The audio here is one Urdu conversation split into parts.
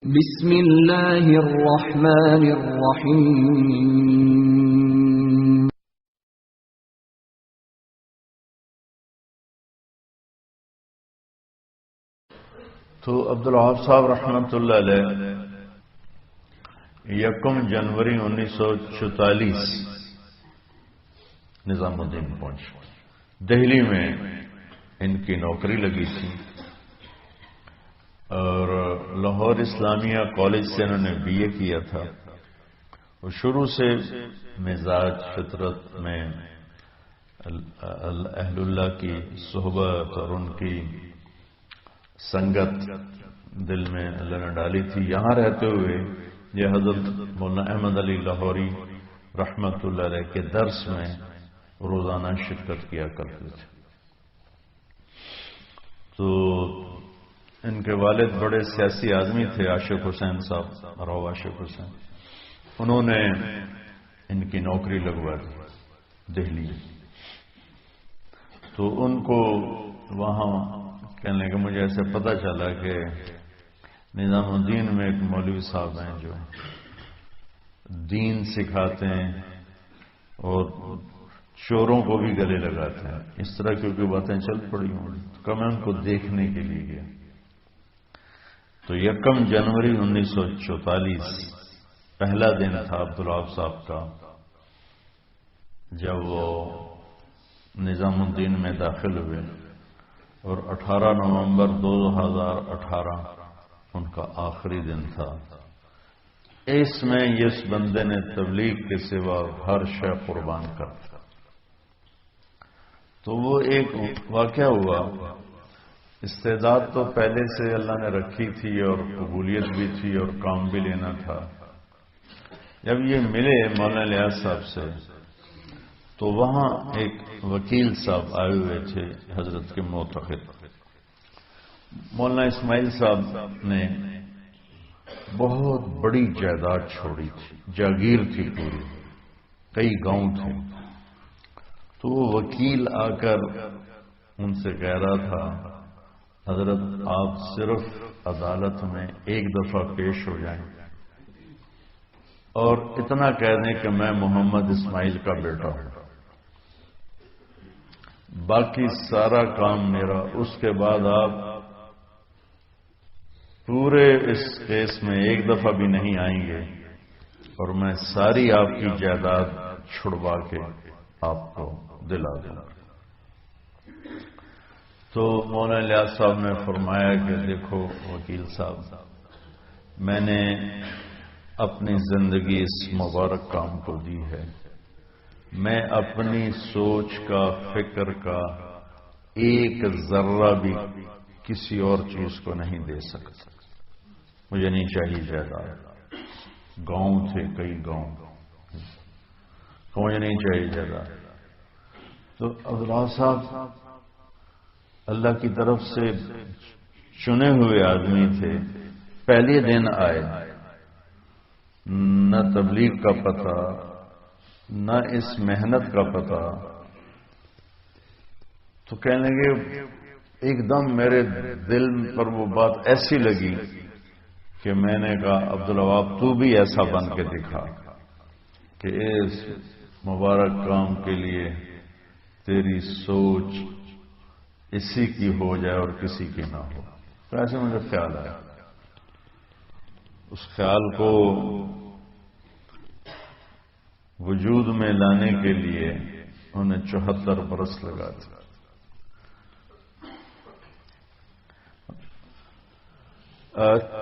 بسم اللہ الرحمن الرحیم تو عبدالوہاب صاحب رحمۃ اللہ علیہ 1 جنوری 1944 نظام الدین پہنچے۔ دہلی میں ان کی نوکری لگی تھی اور لاہور اسلامیہ کالج سے انہوں نے بی اے کیا تھا۔ وہ شروع سے مزاج فطرت میں اہل اللہ کی صحبت اور ان کی سنگت دل میں اللہ نے ڈالی تھی۔ یہاں رہتے ہوئے یہ حضرت مولانا احمد علی لاہوری رحمۃ اللہ علیہ کے درس میں روزانہ شرکت کیا کرتے تھے۔ تو ان کے والد بڑے سیاسی آدمی تھے، عاشق حسین صاحب، راؤ عاشق حسین۔ انہوں نے ان کی نوکری لگوا دی دہلی۔ تو ان کو وہاں کہنے لگے، مجھے ایسے پتہ چلا کہ نظام الدین میں ایک مولوی صاحب ہیں جو دین سکھاتے ہیں اور چوروں کو بھی گلے لگاتے ہیں۔ اس طرح کیونکہ باتیں چل پڑی ہوں تو میں ان کو دیکھنے کے لیے گیا۔ تو 1 جنوری 1944 پہلا دن تھا عبدالوہاب صاحب کا جب وہ نظام الدین میں داخل ہوئے، اور 18 نومبر 2018 ان کا آخری دن تھا۔ اس میں اس بندے نے تبلیغ کے سوا ہر شے قربان کر دیا۔ تو وہ ایک واقعہ ہوا، استعداد تو پہلے سے اللہ نے رکھی تھی اور قبولیت بھی تھی اور کام بھی لینا تھا۔ جب یہ ملے مولانا الیاس صاحب سے تو وہاں ایک وکیل صاحب آئے ہوئے تھے حضرت کے معتقد۔ مولانا اسماعیل صاحب نے بہت بڑی جائیداد چھوڑی تھی، جاگیر تھی پوری، کئی گاؤں تھے۔ تو وہ وکیل آ کر ان سے کہہ رہا تھا، حضرت آپ صرف عدالت میں ایک دفعہ پیش ہو جائیں اور اتنا کہہ دیں کہ میں محمد اسماعیل کا بیٹا ہوں، باقی سارا کام میرا۔ اس کے بعد آپ پورے اس کیس میں ایک دفعہ بھی نہیں آئیں گے اور میں ساری آپ کی جائیداد چھڑوا کے آپ کو دلا دوں گا۔ تو مولانا الیاس صاحب نے فرمایا کہ دیکھو وکیل صاحب، میں نے اپنی زندگی اس مبارک کام کو دی ہے، میں اپنی سوچ کا، فکر کا ایک ذرہ بھی کسی اور چیز کو نہیں دے سکتا۔ مجھے نہیں چاہیے جائیداد، گاؤں تھے کئی گاؤں، مجھے نہیں چاہیے جائیداد۔ تو عبدالوہاب صاحب اللہ کی طرف سے چنے ہوئے آدمی تھے۔ پہلے دن آئے، نہ تبلیغ کا پتہ، نہ اس محنت کا پتہ۔ تو کہنے لگے، ایک دم میرے دل پر وہ بات ایسی لگی کہ میں نے کہا، عبدالوہاب تو بھی ایسا بن کے دکھا کہ اس مبارک کام کے لیے تیری سوچ اسی کی ہو جائے اور کسی کی نہ ہو۔ تو ایسے مجھے خیال آیا، اس خیال کو وجود میں لانے کے لیے انہیں 74 برس لگا تھا۔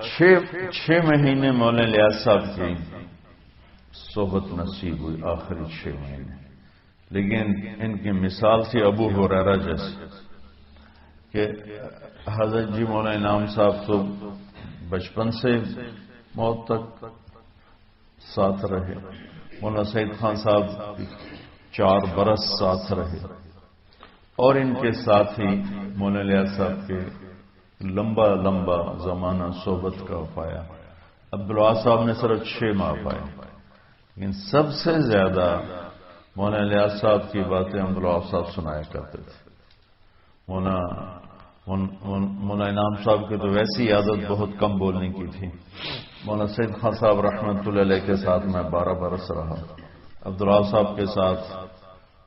6 مہینے مولانا الیاس صاحب کی صحبت نصیب ہوئی، آخری 6 مہینے۔ لیکن ان کی مثال تھی ابو ہریرہ جیسی کہ حضرت جی مولانا انعام صاحب تو بچپن سے موت تک ساتھ رہے، مولانا سعید خان صاحب 4 برس ساتھ رہے، اور ان کے ساتھ ہی مولانا الیاس صاحب کے لمبا زمانہ صحبت کا پایا۔ عبدالوہاب صاحب نے صرف 6 ماہ پائے، لیکن سب سے زیادہ مولانا الیاس صاحب کی باتیں عبدالوہاب صاحب سنایا کرتے تھے۔ مولانا مولانا انعام صاحب کی تو ویسی عادت بہت کم بولنے کی تھی. مولانا سید خان صاحب رحمۃ اللہ علیہ کے ساتھ میں 12 برس رہا. عبداللہ صاحب کے ساتھ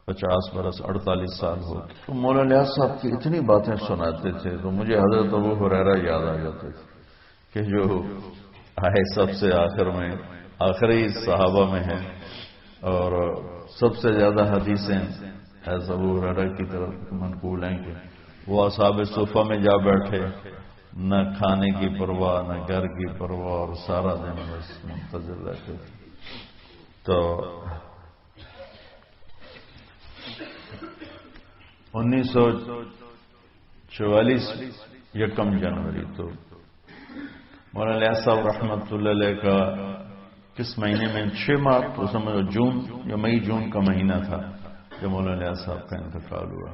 50 برس 48 سال ہو گئے. تو مولانا لیاس صاحب کی اتنی باتیں سناتے تھے تو مجھے حضرت ابو ہریرہ یاد آ جاتے تھے کہ جو آئے سب سے آخر میں آخری صحابہ میں ہیں اور سب سے زیادہ حدیثیں حضرت ابو ہریرہ کی طرف منقول ہیں کہ وہ اصحاب صفہ میں جا بیٹھے، نہ کھانے کی پرواہ نہ گھر کی پرواہ، اور سارا دن بس منتظر رہتے تھے. تو 1944 یکم جنوری تو مولانا لیاس صاحب رحمۃ اللہ علیہ کا کس مہینے میں 6 ماہ تو سمجھو جون یا مئی جون کا مہینہ تھا جب مولانا لیاس صاحب کا انتقال ہوا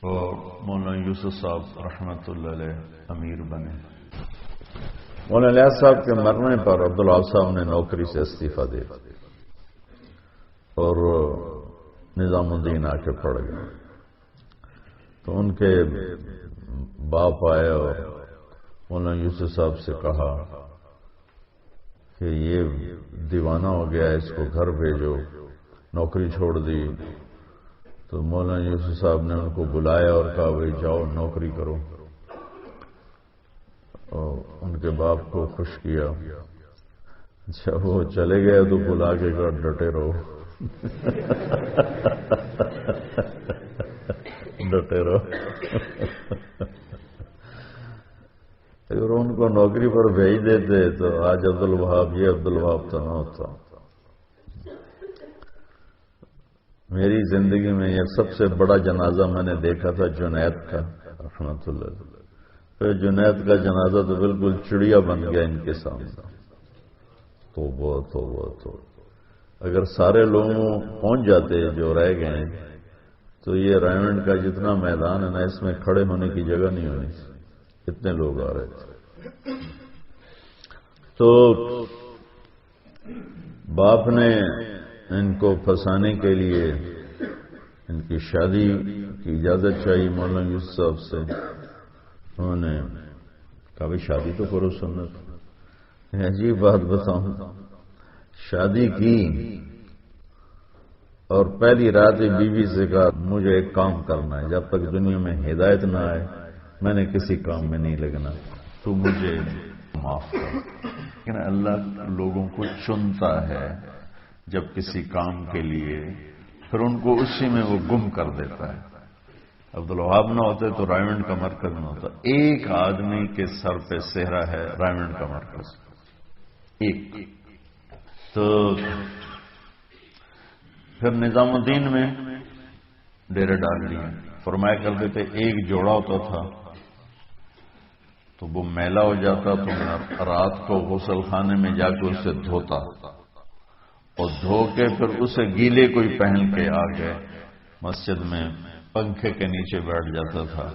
اور مولانا یوسف صاحب رحمۃ اللہ علیہ امیر بنے. مولانا لیاس صاحب کے مرنے پر عبداللہ صاحب نے نوکری سے استعفیٰ دے اور نظام الدین آ کے پڑ گئے. تو ان کے باپ آئے اور مولانا یوسف صاحب سے کہا کہ یہ دیوانہ ہو گیا ہے، اس کو گھر بھیجو، نوکری چھوڑ دی. تو مولانا یوسف صاحب نے ان کو بلایا اور کہا بھائی جاؤ نوکری کرو، اور ان کے باپ کو خوش کیا. جب وہ چلے گئے تو بلا کے کہا ڈٹے رہو ڈٹے رہو. اگر ان کو نوکری پر بھیج دیتے تو آج عبدالوہاب یہ عبدالوہاب تو نہ ہوتا. میری زندگی میں یہ سب سے بڑا جنازہ میں نے دیکھا تھا جنید کا رحمۃ اللہ. پھر جنید کا جنازہ تو بالکل چڑیا بن گیا ان کے سامنے. تو اگر سارے لوگ پہنچ جاتے جو رہ گئے تو یہ رائمنڈ کا جتنا میدان ہے نا، اس میں کھڑے ہونے کی جگہ نہیں ہونی، اتنے لوگ آ رہے تھے. تو باپ نے ان کو پھنسانے کے لیے ان کی شادی کی اجازت چاہیے مولانا یوسف صاحب سے. انہوں نے کہا بھی شادی تو کرو سنت. عجیب بات بتاؤں، شادی کی اور پہلی رات ہی بیوی سے کہا مجھے ایک کام کرنا ہے، جب تک دنیا میں ہدایت نہ آئے میں نے کسی کام میں نہیں لگنا، تو مجھے معاف کر. لیکن اللہ لوگوں کو چنتا ہے جب کسی کام کے لیے، پھر ان کو اسی میں وہ گم کر دیتا ہے. عبدالوہاب نہ ہوتے تو رائمنڈ کا مرکز نہ ہوتا. ایک آدمی کے سر پہ صحرا ہے رائمنڈ کا مرکز، ایک. تو پھر نظام الدین میں ڈیرے ڈال لیے. فرمایا کرتے تھے ایک جوڑا ہوتا تھا تو وہ میلا ہو جاتا تو میں رات کو غسل خانے میں جا کے اسے دھوتا اور دھو کے پھر اسے گیلے کوئی پہن کے آ گئے مسجد میں پنکھے کے نیچے بیٹھ جاتا تھا.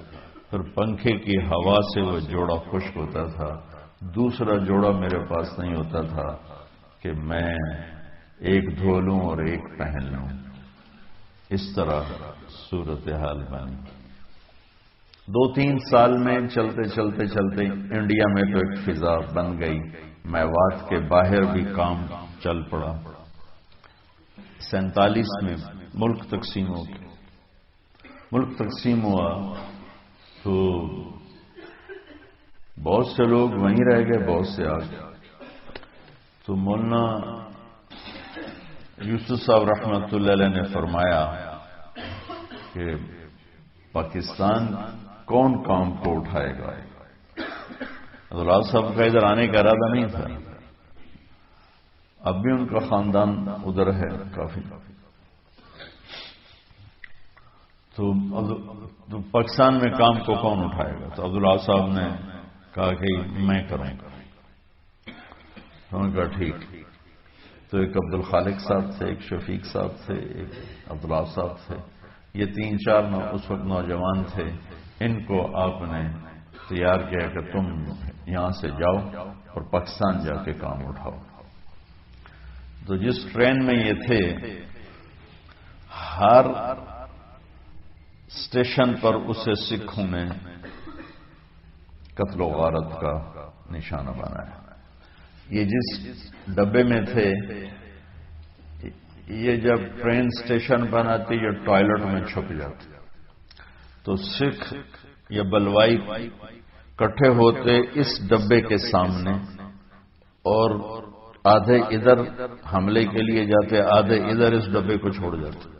پھر پنکھے کی ہوا سے وہ جوڑا خشک ہوتا تھا. دوسرا جوڑا میرے پاس نہیں ہوتا تھا کہ میں ایک دھو لوں اور ایک پہن لوں. اس طرح صورتحال بنی. 2-3 سال میں چلتے انڈیا میں تو ایک فضا بن گئی. میوات کے باہر بھی کام چل پڑا. 47 میں ملک تقسیم ہو گیا. ملک تقسیم ہوا تو بہت سے لوگ وہیں رہ گئے، بہت سے آ گئے. تو مولانا یوسف صاحب رحمۃ اللہ علیہ نے فرمایا کہ پاکستان کون کام کو اٹھائے گا. عبداللہ صاحب کا ادھر آنے کا ارادہ نہیں تھا. اب بھی ان کا خاندان ادھر ہے کافی. تو پاکستان میں کام کو کون اٹھائے گا؟ تو عبداللہ صاحب نے کہا کہ میں کروں گا. انہوں نے کہا ٹھیک. تو ایک عبدالخالق صاحب تھے، ایک شفیق صاحب تھے، ایک عبداللہ صاحب تھے. یہ 3-4 اس وقت نوجوان تھے. ان کو آپ نے تیار کیا کہ تم یہاں سے جاؤ اور پاکستان جا کے کام اٹھاؤ. تو جس ٹرین میں یہ تھے ہر اسٹیشن پر اسے سکھوں نے قتل و غارت کا نشانہ بنایا۔ یہ جس ڈبے میں تھے، یہ جب ٹرین اسٹیشن پر آتی یا ٹوائلٹ میں چھپ جاتے تو سکھ یا بلوائی کٹھے ہوتے اس ڈبے کے سامنے، اور آدھے ادھر حملے کے لیے جاتے، آدھے ادھر اس ڈبے کو چھوڑ جاتے۔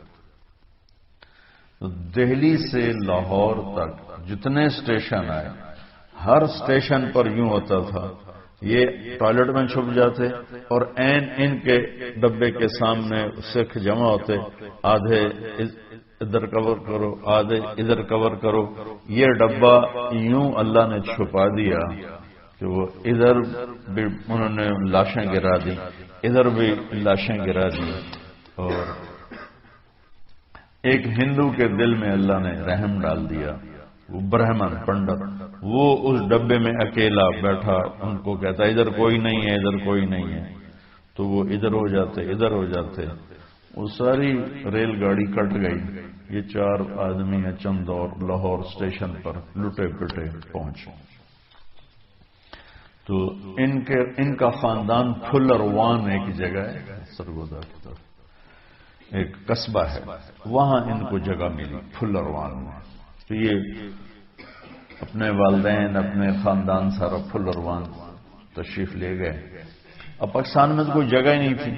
تو دہلی سے لاہور تک جتنے اسٹیشن آئے، ہر اسٹیشن پر یوں ہوتا تھا، یہ ٹوائلٹ میں چھپ جاتے اور ان کے ڈبے کے سامنے سکھ جمع ہوتے، آدھے ادھر کور کرو، آدھے ادھر کور کرو۔ یہ ڈبہ یوں اللہ نے چھپا دیا کہ وہ ادھر بھی انہوں نے لاشیں گرا دی، ادھر بھی لاشیں گرا دی، اور ایک ہندو کے دل میں اللہ نے رحم ڈال دیا، وہ برہمن پنڈت، وہ اس ڈبے میں اکیلا بیٹھا، ان کو کہتا ادھر کوئی نہیں ہے، ادھر کوئی نہیں ہے، تو وہ ادھر ہو جاتے، ادھر ہو جاتے۔ وہ ساری ریل گاڑی کٹ گئی، یہ 4 آدمی ہیں چند اور لاہور اسٹیشن پر لٹے پٹے پہنچے۔ تو ان کا خاندان پھلروان ایک جگہ ہے سرگودا کی طرف، ایک قصبہ ہے، وہاں ان کو جگہ ملی پھلروان میں۔ تو یہ اپنے والدین اپنے خاندان سارا پھلروان تشریف لے گئے۔ اب پاکستان میں تو کوئی جگہ ہی نہیں تھی،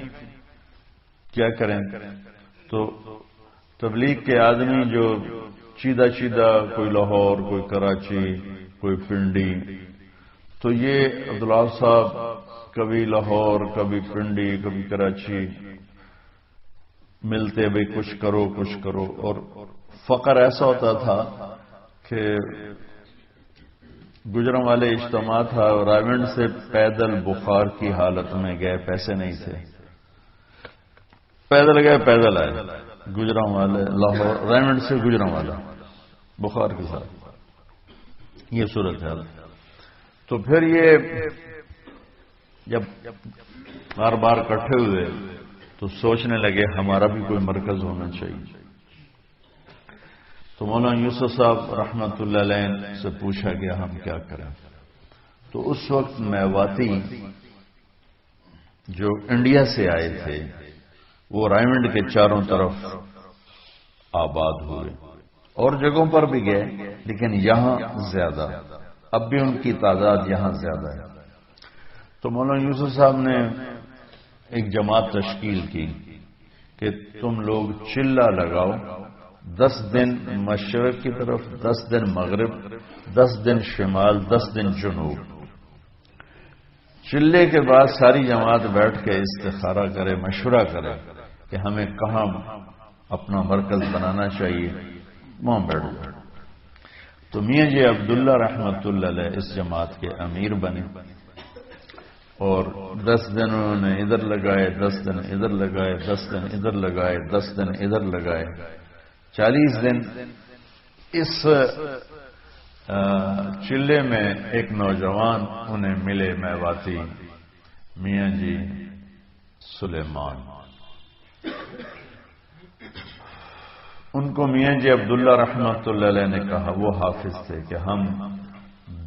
کیا کریں؟ تو تبلیغ کے آدمی جو چیدہ کوئی لاہور، کوئی کراچی، کوئی پنڈی، تو یہ عبداللہ صاحب کبھی لاہور، کبھی پنڈی، کبھی کراچی ملتے، بھئی کچھ کرو، اور فقر ایسا ہوتا تھا کہ گجروں والے اجتماع تھا، راونڈ سے پیدل بخار کی حالت میں گئے، پیسے نہیں تھے، پیدل گئے پیدل آئے، گجروں والے لاہور راونڈ سے گجروں والا بخار کے ساتھ، یہ صورت ہے۔ تو پھر یہ جب بار بار اکٹھے ہوئے تو سوچنے لگے ہمارا بھی کوئی مرکز ہونا چاہیے۔ تو مولانا یوسف صاحب رحمت اللہ علیہ سے پوچھا گیا ہم کیا کریں؟ تو اس وقت میواتی جو انڈیا سے آئے تھے وہ رائمنڈ کے چاروں طرف آباد ہوئے، اور جگہوں پر بھی گئے، لیکن یہاں زیادہ، اب بھی ان کی تعداد یہاں زیادہ ہے۔ تو مولانا یوسف صاحب نے ایک جماعت تشکیل کی کہ تم لوگ چلہ لگاؤ، 10 دن مشرق کی طرف، 10 دن مغرب، 10 دن شمال، 10 دن جنوب۔ چلے کے بعد ساری جماعت بیٹھ کے استخارہ کرے، مشورہ کرے کہ ہمیں کہاں اپنا مرکز بنانا چاہیے، وہاں بیٹھ جائے۔ تو میاں جی عبداللہ رحمت اللہ علیہ اس جماعت کے امیر بنے، اور 10 دن انہوں نے ادھر لگائے، 10 دن ادھر لگائے، 10 دن ادھر لگائے، 10 دن ادھر لگائے، 40 دن اس چلے میں ایک نوجوان انہیں ملے میواتی، میاں جی سلیمان۔ ان کو میاں جی عبداللہ رحمت اللہ علیہ نے کہا، وہ حافظ تھے، کہ ہم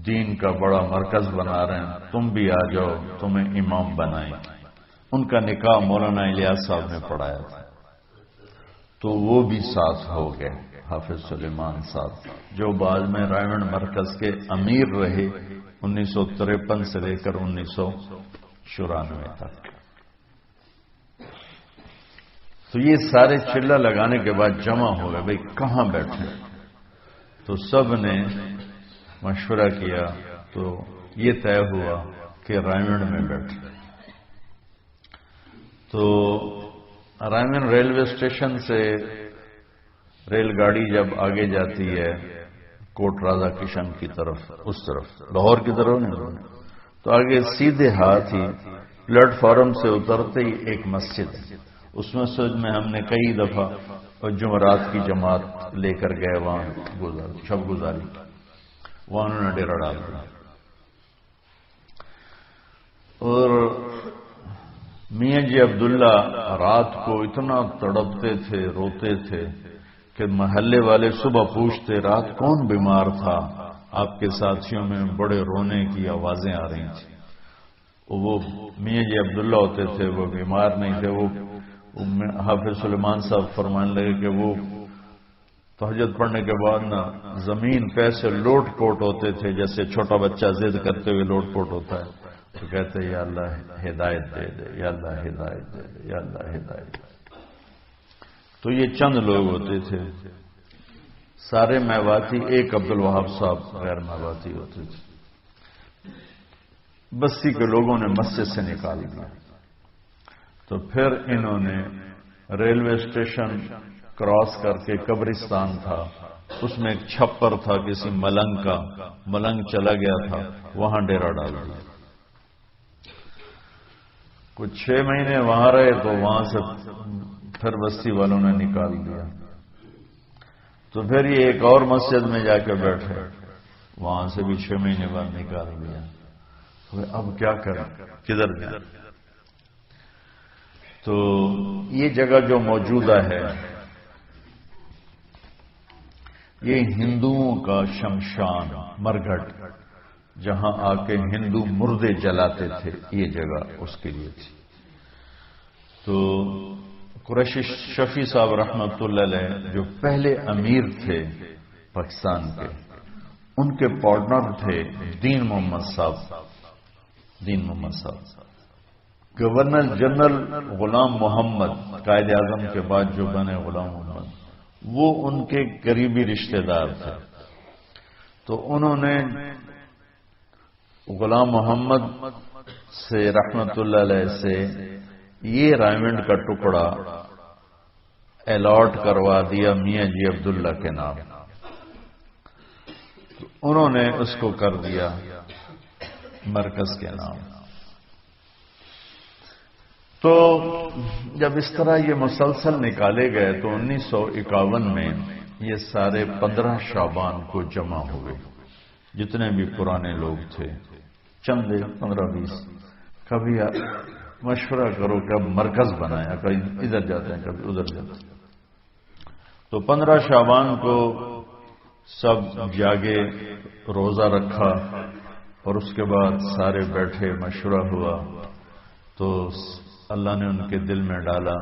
دین کا بڑا مرکز بنا رہے ہیں، تم بھی آ جاؤ، تمہیں امام بنائیں۔ ان کا نکاح مولانا الیاس صاحب نے پڑھایا تھا، تو وہ بھی ساتھ ہو گئے، حافظ سلیمان صاحب، جو بعد میں رائمنڈ مرکز کے امیر رہے 1953 سے لے کر 1994 تک۔ تو یہ سارے چلہ لگانے کے بعد جمع ہو گئے، بھئی کہاں بیٹھیں؟ تو سب نے مشورہ کیا، تو یہ طے ہوا کہ رائمنڈ میں بیٹھے۔ تو رائمنڈ ریلوے اسٹیشن سے ریل گاڑی جب آگے جاتی ہے کوٹ راجا کشن کی طرف، اس طرف لاہور کی طرف نہیں، تو آگے سیدھے ہاتھ ہی پلیٹ فارم سے اترتے ہی ایک مسجد ہے، اس مسجد میں ہم نے کئی دفعہ اور جمعرات کی جماعت لے کر گئے، وہاں شب گزاری، وہاں انہوں نے ڈیرا ڈال دیا۔ اور میاں جی عبداللہ رات کو اتنا تڑپتے تھے، روتے تھے کہ محلے والے صبح پوچھتے رات کون بیمار تھا، آپ کے ساتھیوں میں بڑے رونے کی آوازیں آ رہی تھیں. وہ میاں جی عبداللہ ہوتے تھے، وہ بیمار نہیں تھے. وہ حافظ سلیمان صاحب فرمانے لگے کہ وہ تہجد پڑھنے کے بعد نا زمین پہ سے لوٹ پوٹ ہوتے تھے جیسے چھوٹا بچہ ضد کرتے ہوئے لوٹ پوٹ ہوتا ہے. تو کہتے یا اللہ ہدایت دے دے، یا اللہ ہدایت دے دے، یا اللہ ہدایت دے. تو یہ چند لوگ ہوتے تھے، سارے میواتی. ایک عبدالوہاب صاحب غیر میواتی ہوتے تھے. بستی کے لوگوں نے مسجد سے نکال دیا. تو پھر انہوں نے ریلوے اسٹیشن کراس کر کے قبرستان تھا، اس میں ایک چھپر تھا کسی ملنگ کا، ملنگ چلا گیا تھا، وہاں ڈیرا ڈال دیا. کچھ 6 مہینے وہاں رہے تو وہاں سے پھر بستی والوں نے نکال دیا. تو پھر یہ ایک اور مسجد میں جا کے بیٹھے، وہاں سے بھی 6 مہینے بعد نکال دیا. اب کیا کریں، کدھر جائیں؟ تو یہ جگہ جو موجودہ ہے یہ ہندوؤں کا شمشان مرگھٹ، جہاں آ کے ہندو مردے جلاتے تھے، یہ جگہ اس کے لیے تھی. تو قریشی شفیع صاحب رحمۃ اللہ علیہ جو پہلے امیر تھے پاکستان کے، ان کے پارٹنر تھے دین محمد صاحب. دین محمد صاحب گورنر جنرل غلام محمد، قائد اعظم کے بعد جو بنے غلام محمد، وہ ان کے قریبی رشتہ دار تھے. تو انہوں نے غلام محمد سے رحمت اللہ علیہ سے یہ رائمنڈ کا ٹکڑا الاٹ کروا دیا میاں جی عبداللہ کے نام. تو انہوں نے اس کو کر دیا مرکز کے نام. تو جب اس طرح یہ مسلسل نکالے گئے تو 1951 میں یہ سارے 15 شعبان کو جمع ہوئے، جتنے بھی پرانے لوگ تھے، چند 15-20. کبھی مشورہ کرو کہ اب مرکز بنایا، کبھی ادھر جاتے ہیں کبھی ادھر جاتے ہیں. تو 15 شعبان کو سب جاگے، روزہ رکھا، اور اس کے بعد سارے بیٹھے، مشورہ ہوا. تو اللہ نے ان کے دل میں ڈالا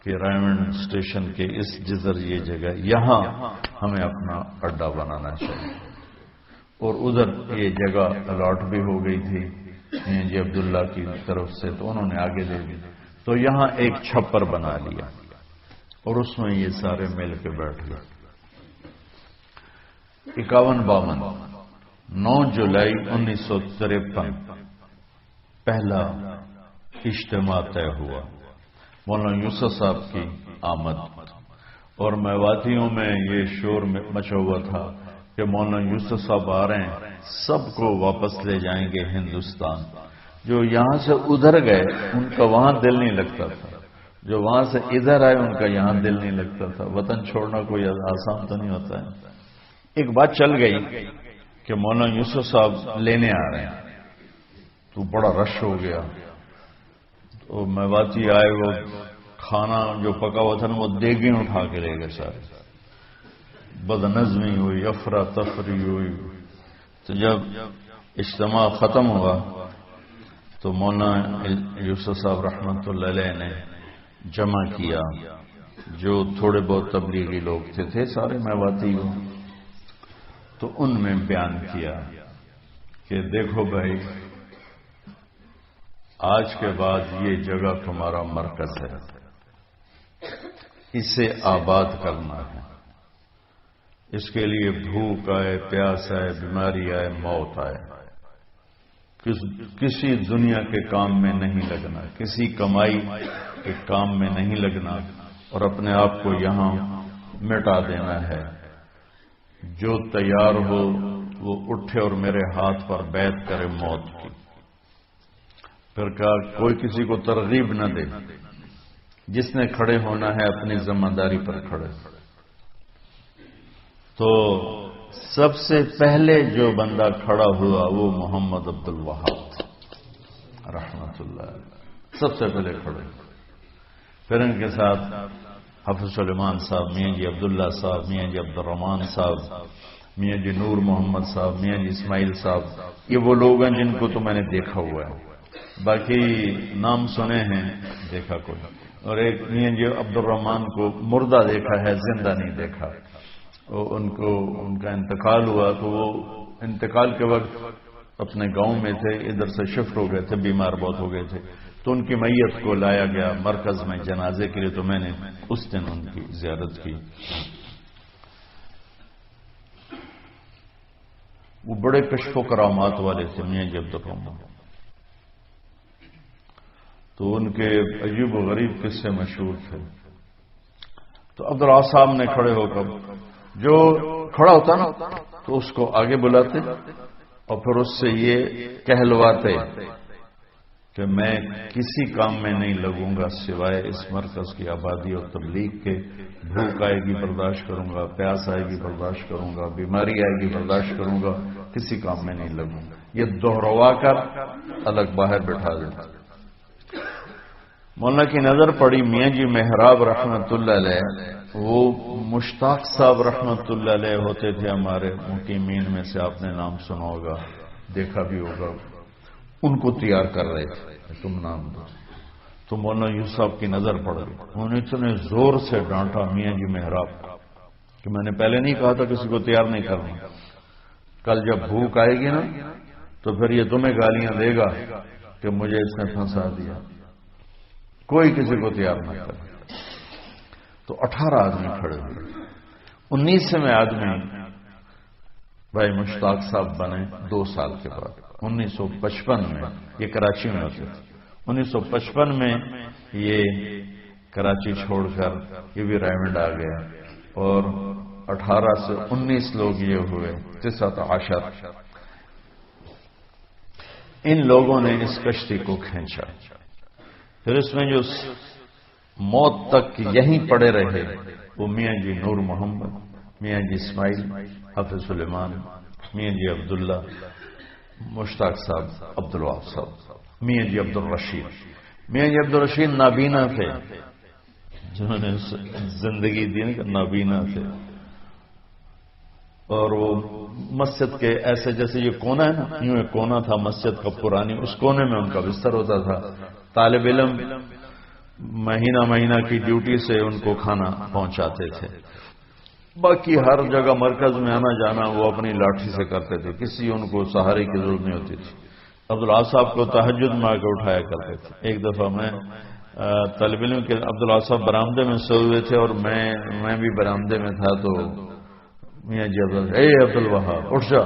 کہ رائمنڈ اسٹیشن کے اس جزر، یہ جگہ، یہاں ہمیں اپنا اڈا بنانا چاہیے. اور ادھر یہ جگہ الاٹ بھی ہو گئی تھی میاں جی عبداللہ کی طرف سے، تو انہوں نے آگے دے دی. تو یہاں ایک چھپر بنا لیا اور اس میں یہ سارے مل کے بیٹھ گئے. 51-52 9 جولائی 1953 پہلا اجتماع طے ہوا. مولانا یوسف صاحب کی آمد، اور میواتیوں میں یہ شور مچا ہوا تھا کہ مولانا یوسف صاحب آ رہے ہیں، سب کو واپس لے جائیں گے ہندوستان. جو یہاں سے ادھر گئے ان کا وہاں دل نہیں لگتا تھا، جو وہاں سے ادھر آئے ان کا یہاں دل نہیں لگتا تھا. وطن چھوڑنا کوئی آسان تو نہیں ہوتا ہے. ایک بات چل گئی کہ مولانا یوسف صاحب لینے آ رہے ہیں، تو بڑا رش ہو گیا. تو میواتی آئے، وہ کھانا جو پکا ہوا تھا نا وہ دیگیں اٹھا کے لے گئے سارے. بدنظمی ہوئی، افراتفری ہوئی. تو جب اجتماع ختم ہوا تو مولانا یوسف صاحب رحمۃ اللہ علیہ نے جمع کیا جو تھوڑے بہت تبلیغی لوگ تھے سارے میواتی ہو. تو ان میں بیان کیا کہ دیکھو بھائی، آج کے بعد یہ جگہ تمہارا مرکز ہے، اسے آباد کرنا ہے. اس کے لیے بھوک آئے، پیاس آئے، بیماری آئے، موت آئے، کسی دنیا کے کام میں نہیں لگنا، کسی کمائی کے کام میں نہیں لگنا، اور اپنے آپ کو یہاں مٹا دینا ہے. جو تیار ہو وہ اٹھے اور میرے ہاتھ پر بیعت کرے موت کی. پھر کہا کوئی کسی کو ترغیب نہ دے، جس نے کھڑے ہونا ہے اپنی ذمہ داری پر کھڑے. تو سب سے پہلے جو بندہ کھڑا ہوا وہ محمد عبد الوہاب رحمۃ اللہ علیہ، سب سے پہلے کھڑے. پھر ان کے ساتھ حافظ سلیمان صاحب، میاں جی عبداللہ صاحب، میاں جی عبد الرحمان صاحب، میاں جی نور محمد صاحب، میاں جی اسماعیل صاحب، یہ وہ لوگ ہیں جن کو تو میں نے دیکھا ہوا ہے، باقی نام سنے ہیں، دیکھا کوئی. اور ایک میاں جی عبد الرحمان کو مردہ دیکھا ہے، زندہ نہیں دیکھا. ان کا انتقال ہوا تو وہ انتقال کے وقت اپنے گاؤں میں تھے، ادھر سے شفٹ ہو گئے تھے، بیمار بہت ہو گئے تھے، تو ان کی میت کو لایا گیا مرکز میں جنازے کے لیے، تو میں نے اس دن ان کی زیارت کی. وہ بڑے کشف و کرامات والے تھے میاں جی عبد الرحمان. تو ان کے عجیب و غریب قصے مشہور تھے. تو عبداللہ صاحب نے کھڑے ہو کر، جو کھڑا ہوتا نا تو اس کو آگے بلاتے اور پھر اس سے یہ کہلواتے کہ میں کسی کام میں نہیں لگوں گا سوائے اس مرکز کی آبادی اور تبلیغ کے. بھوک آئے گی برداشت کروں گا، پیاس آئے گی برداشت کروں گا، بیماری آئے گی برداشت کروں گا، کسی کام میں نہیں لگوں گا. یہ دوہروا کر الگ باہر بٹھا دیتا. مولانا کی نظر پڑی میاں جی محراب رحمت اللہ علیہ، وہ مشتاق صاحب رحمت اللہ علیہ ہوتے تھے ہمارے مقیمین میں سے، آپ نے نام سنا ہوگا، دیکھا بھی ہوگا. ان کو تیار کر رہے تھے، تم نام دو. تو مولانا یوسف صاحب کی نظر پڑ گئی. انہوں نے اتنے زور سے ڈانٹا میاں جی محراب کہ میں نے پہلے نہیں کہا تھا کسی کو تیار نہیں کرنا. کل جب بھوک آئے گی نا تو پھر یہ تمہیں گالیاں دے گا کہ مجھے اس نے پھنسا دیا. کوئی کسی کو تیار نہ کرے. تو 18 آدمی کھڑے ہوئے. 19ویں آدمی بھائی مشتاق صاحب بنے 2 سال کے بعد 1955 میں. یہ کراچی میں ہوتے تھے. 1955 میں یہ کراچی چھوڑ کر یہ بھی رائمنڈ آ گیا اور 18 سے 19 لوگ یہ ہوئے 19. ان لوگوں نے اس کشتی کو کھینچا. پھر اس میں جو موت تک یہیں پڑے رہے وہ میاں جی نور محمد، میاں جی اسماعیل، حافظ سلیمان، میاں جی عبداللہ، مشتاق صاحب، عبدالوہاب صاحب، میاں جی عبد الرشید. میاں جی عبد الرشید نابینا تھے، جنہوں نے زندگی دی نابینا تھے. اور وہ مسجد کے ایسے جیسے یہ کونا ہے نا، یوں ایک کونا تھا مسجد کا پرانی، اس کونے میں ان کا بستر ہوتا تھا. طالب علم مہینہ کی ڈیوٹی سے ان کو کھانا پہنچاتے تھے. باقی ہر جگہ مرکز میں آنا جانا وہ اپنی لاٹھی سے کرتے تھے، کسی ان کو سہارے کی ضرورت نہیں ہوتی تھی. عبداللہ صاحب کو تہجد میں آ کے اٹھایا کرتے تھے. ایک دفعہ میں طالب علم کے عبداللہ صاحب برآمدے میں سوئے ہوئے تھے اور میں بھی برآمدے میں تھا. تو میاں جی اے عبدالوہاب اٹھ جا،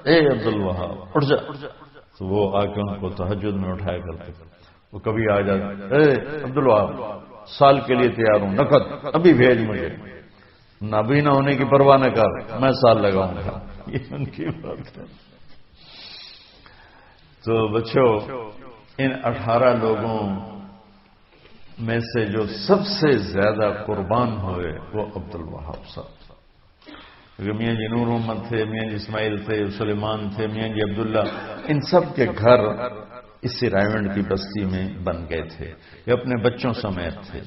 اے عبدالوہاب اٹھ جا. تو وہ آ کے ان کو تہجد میں اٹھایا کرتے تھے. وہ کبھی آ جاتے، اے عبدالوہاب سال کے لیے تیار ہوں، نقد ابھی بھیج مجھے. نابینا ہونے کی پرواہ نہ کر، میں سال لگاؤں گا. یہ ان کی بات ہے. تو بچوں، ان 18 لوگوں میں سے جو سب سے زیادہ قربان ہوئے وہ عبدالوہاب صاحب. میاں جی نور محمد تھے، میاں جی اسماعیل تھے، سلیمان تھے، میاں جی عبداللہ، ان سب کے گھر اسی رائمنڈ کی بستی میں بن گئے تھے. یہ اپنے بچوں سمیت تھے.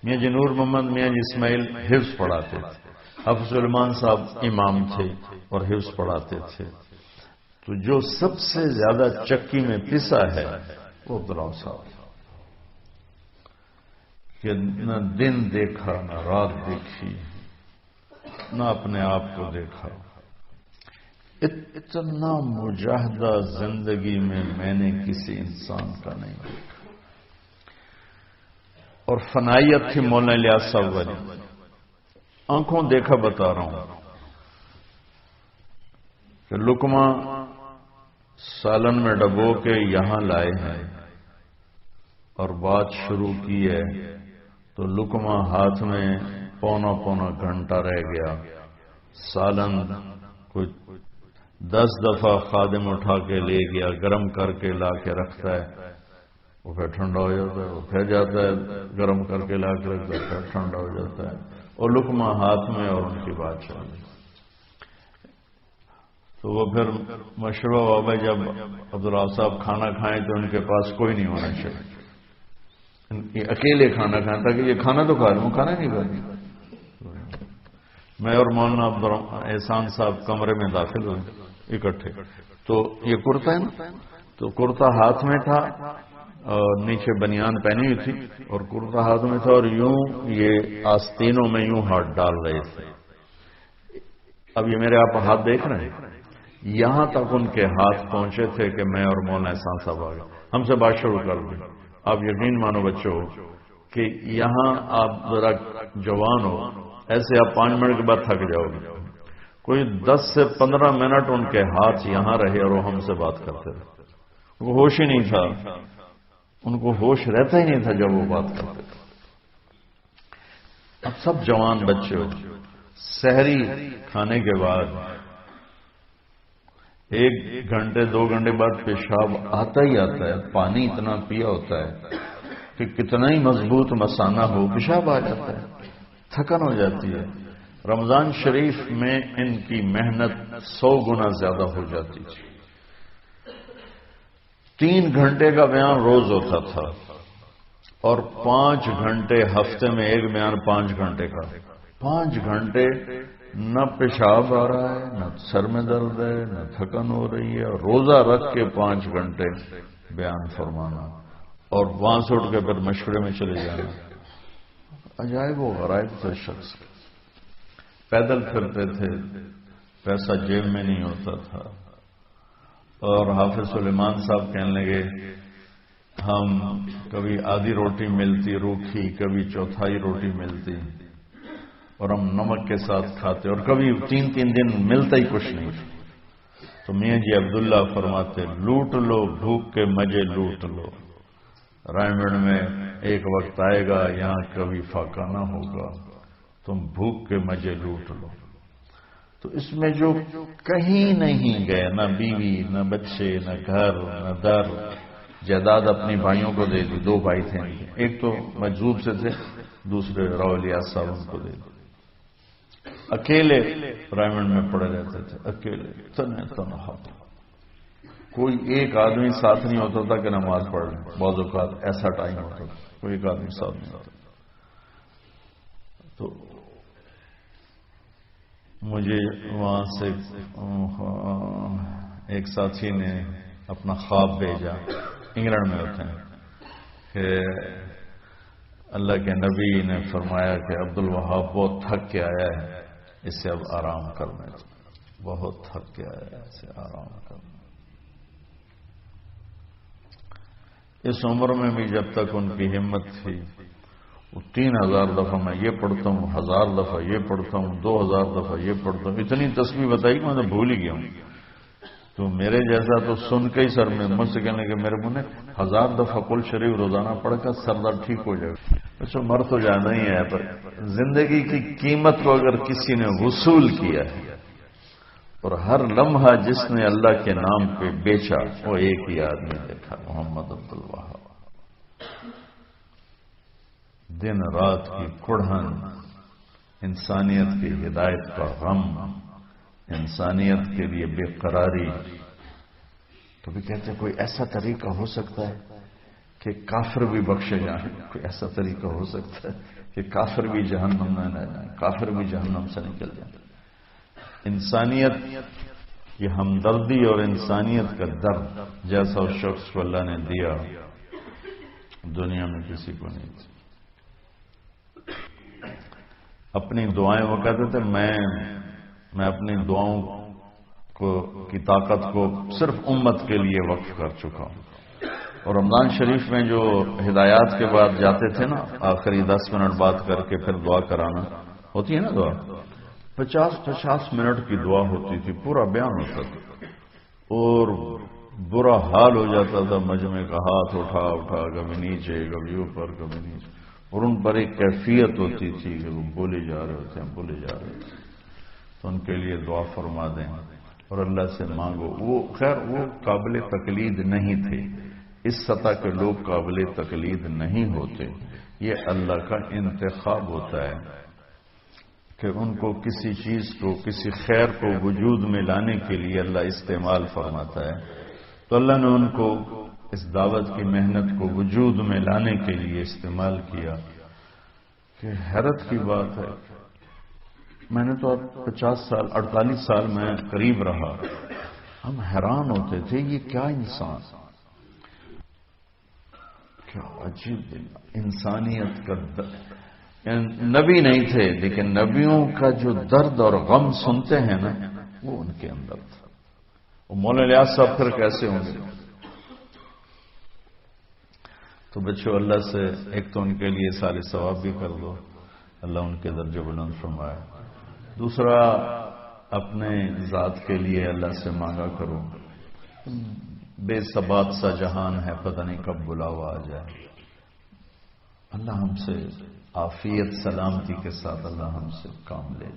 میاں جی نور محمد، میاں جی اسماعیل حفظ پڑھاتے تھے. حافظ سلیمان صاحب امام تھے اور حفظ پڑھاتے تھے. تو جو سب سے زیادہ چکی میں پسا ہے وہ عبداللہ صاحب، کہ نہ دن دیکھا نہ رات دیکھی، نہ اپنے آپ کو دیکھا. اتنا مجاہدہ زندگی میں نے کسی انسان کا نہیں دیکھا. اور فنائیت تھی مولانا الیاس صاحب والی. آنکھوں دیکھا بتا رہا ہوں کہ لقمہ سالن میں ڈبو کے یہاں لائے ہیں اور بات شروع کی ہے تو لقمہ ہاتھ میں پونا گھنٹہ رہ گیا. سالن کچھ 10 دفعہ خادم اٹھا کے لے گیا، گرم کر کے لا کے رکھتا ہے، وہ پھر ٹھنڈا ہو جاتا ہے، وہ پھر جاتا ہے گرم کر کے لا کے رکھتا ہے، پھر ٹھنڈا ہو جاتا ہے، اور لقمہ ہاتھ میں اور ان کی بات چل رہی. تو وہ پھر مشورہ ہوا بھائی جب عبداللہ صاحب کھانا کھائیں تو ان کے پاس کوئی نہیں ہونا چاہیے، اکیلے کھانا کھائیں تاکہ یہ کھانا تو کھا لوں، کھانا نہیں کھا. میں اور مولانا احسان صاحب کمرے میں داخل ہوئے اکٹھے، تو یہ کرتا ہے نا، تو کرتا ہاتھ میں تھا اور نیچے بنیان پہنی ہوئی تھی اور کرتا ہاتھ میں تھا، اور یوں یہ آستینوں میں یوں ہاتھ ڈال رہے تھے۔ اب یہ میرے آپ ہاتھ دیکھ رہے ہیں، یہاں تک ان کے ہاتھ پہنچے تھے کہ میں اور مولانا احسان صاحب آ گئے، ہم سے بات شروع کر دی۔ آپ یقین مانو بچوں کہ یہاں آپ ذرا جوان ہو، ایسے آپ 5 منٹ کے بعد تھک جاؤ گے، کوئی 10 سے 15 منٹ ان کے ہاتھ یہاں رہے اور وہ ہم سے بات کرتے رہے، ان کو ہوش ہی نہیں تھا، ان کو ہوش رہتا ہی نہیں تھا جب وہ بات کرتے تھے۔ اب سب جوان بچے ہو، سحری کھانے کے بعد 1 گھنٹے 2 گھنٹے بعد پیشاب آتا ہی آتا ہے، پانی اتنا پیا ہوتا ہے کہ کتنا ہی مضبوط مثانہ ہو پیشاب آ جاتا ہے، تھکن ہو جاتی ہے۔ رمضان شریف میں ان کی محنت 100 گنا زیادہ ہو جاتی تھی۔ 3 گھنٹے کا بیان روز ہوتا تھا اور 5 گھنٹے ہفتے میں ایک بیان 5 گھنٹے کا۔ 5 گھنٹے نہ پیشاب آ رہا ہے، نہ سر میں درد ہے، نہ تھکن ہو رہی ہے، اور روزہ رکھ کے 5 گھنٹے بیان فرمانا اور وہاں سے اٹھ کے پھر مشورے میں چلے جانا۔ عجائب و غرائب تھا شخص، پیدل پھرتے تھے، پیسہ جیب میں نہیں ہوتا تھا، اور حافظ سلیمان صاحب کہنے لگے ہم کبھی آدھی روٹی ملتی روکھی، کبھی چوتھائی روٹی ملتی، اور ہم نمک کے ساتھ کھاتے، اور کبھی 3 دن ملتا ہی کچھ نہیں۔ تو میاں جی عبداللہ فرماتے لوٹ لو بھوک کے مزے لوٹ لو، رائمنڈ میں ایک وقت آئے گا یہاں کبھی فاقہ نہ ہوگا، تم بھوک کے مزے لوٹ لو۔ تو اس میں جو کہیں نہیں گئے، نہ بیوی، نہ بچے، نہ گھر، نہ در، جائیداد اپنی بھائیوں کو دے دی، 2 بھائی تھے، ایک تو مجذوب سے تھے، دوسرے راولیات صاحب ان کو دے دی۔ اکیلے رائمنڈ میں پڑے رہتے تھے، اکیلے تنہا، کوئی ایک آدمی ساتھ نہیں ہوتا تھا کہ نماز پڑھ لیں، بعض اوقات ایسا ٹائم ہوتا تھا کوئی ایک آدمی ساتھ نہیں ہوتا۔ تو مجھے وہاں سے ایک ساتھی نے اپنا خواب بھیجا، انگلینڈ میں ہوتے ہیں، کہ اللہ کے نبی نے فرمایا کہ عبدالوہاب بہت تھک کے آیا ہے، اس سے اب آرام کرنا ہے، بہت تھک کے آیا ہے، اسے آرام کرنا۔ اس عمر میں بھی جب تک ان کی ہمت تھی، وہ 3000 دفعہ میں یہ پڑھتا ہوں، 1000 دفعہ یہ پڑھتا ہوں، 2000 دفعہ یہ پڑھتا ہوں، اتنی تسبیح بتائی کہ میں تو بھول ہی گیا ہوں۔ تو میرے جیسا تو سن کے ہی سر میں مجھ سے کہنے کہ میرے منہ نے 1000 دفعہ کل شریف روزانہ پڑھ کر سر درد ٹھیک ہو جائے گا۔ ویسے مر تو جانا ہی ہے، پر زندگی کی قیمت کو اگر کسی نے وصول کیا ہے، اور ہر لمحہ جس نے اللہ کے نام پہ بیچا، وہ ایک ہی آدمی دیکھا، محمد عبدالوہاب۔ دن رات کی کڑھن، انسانیت کی ہدایت کا غم، انسانیت کے لیے بے قراری۔ کبھی کہتے ہیں کوئی ایسا طریقہ ہو سکتا ہے کہ کافر بھی بخشے جائیں، کوئی ایسا طریقہ ہو سکتا ہے کہ کافر بھی جہنم میں نہ جائیں، کافر بھی جہنم سے نکل جائیں۔ انسانیت کی ہمدردی اور انسانیت کا درد جیسا اس شخص کو اللہ نے دیا، دنیا میں کسی کو نہیں دیا۔ اپنی دعائیں وہ کہتے تھے میں اپنی دعاؤں کی طاقت کو صرف امت کے لیے وقف کر چکا ہوں۔ اور رمضان شریف میں جو ہدایات کے بعد جاتے تھے نا، آخری 10 منٹ بات کر کے پھر دعا کرانا ہوتی ہے نا، دعا 50 منٹ کی دعا ہوتی تھی، پورا بیان ہوتا تھا، اور برا حال ہو جاتا تھا مجمع کا، ہاتھ اٹھا اٹھا کبھی نیچے کبھی اوپر کبھی نیچے، اور ان پر ایک کیفیت ہوتی تھی کہ وہ بولے جا رہے ہوتے ہیں بولے جا رہے ہوتے ہیں۔ تو ان کے لیے دعا فرما دیں اور اللہ سے مانگو۔ وہ خیر وہ قابل تقلید نہیں تھے، اس سطح کے لوگ قابل تقلید نہیں ہوتے، یہ اللہ کا انتخاب ہوتا ہے کہ ان کو کسی چیز کو، کسی خیر کو وجود میں لانے کے لیے اللہ استعمال فرماتا ہے۔ تو اللہ نے ان کو اس دعوت کی محنت کو وجود میں لانے کے لیے استعمال کیا۔ کہ حیرت کی بات ہے میں نے تو اب 50 سال 48 سال میں قریب رہا، ہم حیران ہوتے تھے یہ کیا انسان، کیا عجیب انسانیت کا نبی نہیں تھے لیکن نبیوں کا جو درد اور غم سنتے ہیں نا وہ ان کے اندر تھا۔ وہ مولانا الیاس صاحب پھر کیسے ہوں گے؟ تو بچوں اللہ سے ایک تو ان کے لیے سال ثواب بھی کر دو، اللہ ان کے درجے بلند فرمائے، دوسرا اپنے ذات کے لیے اللہ سے مانگا کرو، بے ثبات سا جہان ہے پتہ نہیں کب بلاوا آ جائے، اللہ ہم سے عافیت سلامتی کے ساتھ اللہ ہم سے کام لے۔